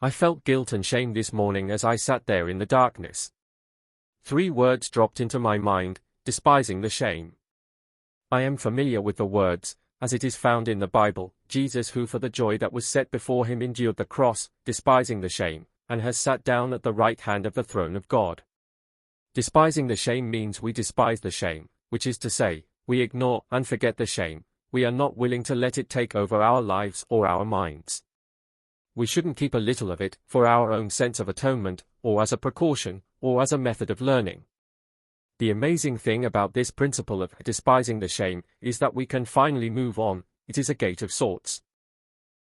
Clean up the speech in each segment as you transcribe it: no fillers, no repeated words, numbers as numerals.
I felt guilt and shame this morning as I sat there in the darkness. 3 words dropped into my mind: despising the shame. I am familiar with the words, as it is found in the Bible: Jesus, who for the joy that was set before him endured the cross, despising the shame, and has sat down at the right hand of the throne of God. Despising the shame means we despise the shame, which is to say, we ignore and forget the shame. We are not willing to let it take over our lives or our minds. We shouldn't keep a little of it for our own sense of atonement, or as a precaution, or as a method of learning. The amazing thing about this principle of despising the shame is that we can finally move on. It is a gate of sorts.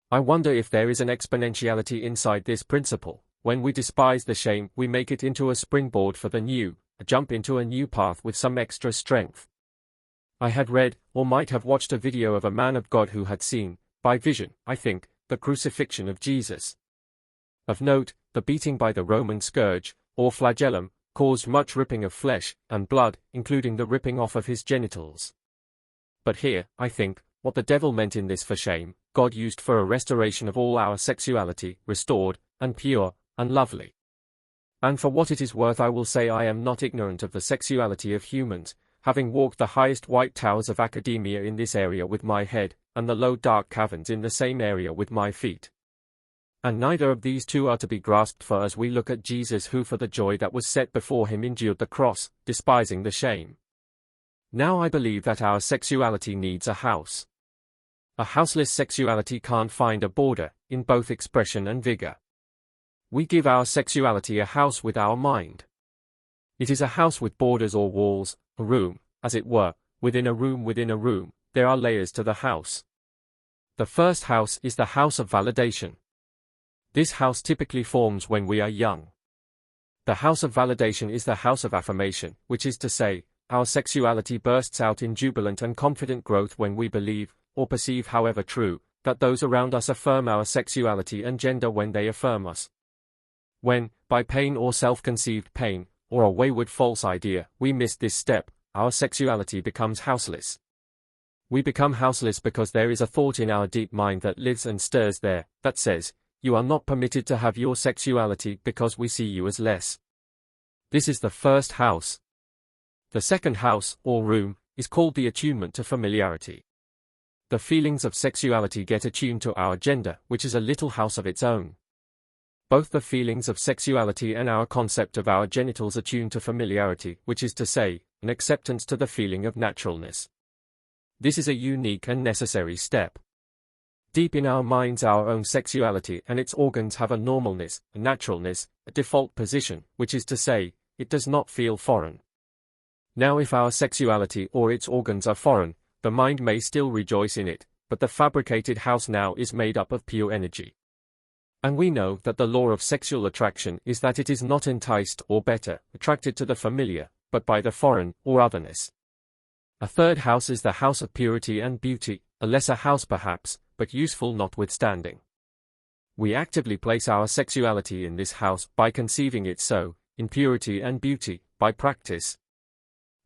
I wonder if there is an exponentiality inside this principle. When we despise the shame, we make it into a springboard for the new, a jump into a new path with some extra strength. I had read, or might have watched a video of a man of God who had seen, by vision, I think, the crucifixion of Jesus. Of note, the beating by the Roman scourge, or flagellum, caused much ripping of flesh and blood, including the ripping off of his genitals. But here, I think, what the devil meant in this for shame, God used for a restoration of all our sexuality, restored, and pure, and lovely. And for what it is worth, I will say I am not ignorant of the sexuality of humans, having walked the highest white towers of academia in this area with my head, and the low dark caverns in the same area with my feet. And neither of these two are to be grasped for as we look at Jesus, who for the joy that was set before him endured the cross, despising the shame. Now I believe that our sexuality needs a house. A houseless sexuality can't find a border, in both expression and vigor. We give our sexuality a house with our mind. It is a house with borders or walls, a room, as it were, within a room within a room. There are layers to the house. The first house is the house of validation. This house typically forms when we are young. The house of validation is the house of affirmation, which is to say, our sexuality bursts out in jubilant and confident growth when we believe, or perceive however true, that those around us affirm our sexuality and gender when they affirm us. When, by pain or self-conceived pain, or a wayward false idea, we miss this step, our sexuality becomes houseless. We become houseless because there is a thought in our deep mind that lives and stirs there, that says, you are not permitted to have your sexuality because we see you as less. This is the first house. The second house, or room, is called the attunement to familiarity. The feelings of sexuality get attuned to our gender, which is a little house of its own. Both the feelings of sexuality and our concept of our genitals attune to familiarity, which is to say, an acceptance to the feeling of naturalness. This is a unique and necessary step. Deep in our minds, our own sexuality and its organs have a normalness, a naturalness, a default position, which is to say, it does not feel foreign. Now if our sexuality or its organs are foreign, the mind may still rejoice in it, but the fabricated house now is made up of pure energy. And we know that the law of sexual attraction is that it is not enticed or better attracted to the familiar, but by the foreign or otherness. A third house is the house of purity and beauty, a lesser house perhaps, but useful notwithstanding. We actively place our sexuality in this house by conceiving it so, in purity and beauty, by practice.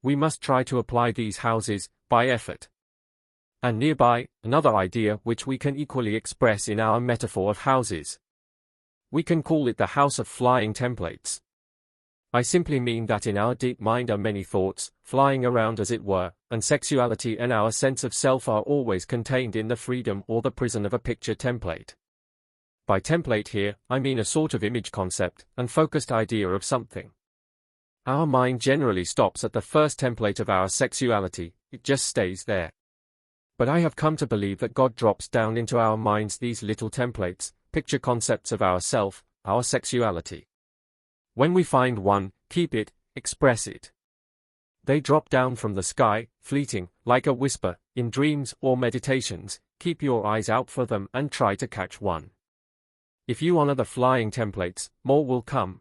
We must try to apply these houses, by effort. And nearby, another idea which we can equally express in our metaphor of houses. We can call it the house of flying templates. I simply mean that in our deep mind are many thoughts, flying around as it were, and sexuality and our sense of self are always contained in the freedom or the prison of a picture template. By template here, I mean a sort of image concept, and focused idea of something. Our mind generally stops at the first template of our sexuality, it just stays there. But I have come to believe that God drops down into our minds these little templates, picture concepts of ourself, our sexuality. When we find one, keep it, express it. They drop down from the sky, fleeting, like a whisper, in dreams or meditations. Keep your eyes out for them and try to catch one. If you honor the flying templates, more will come.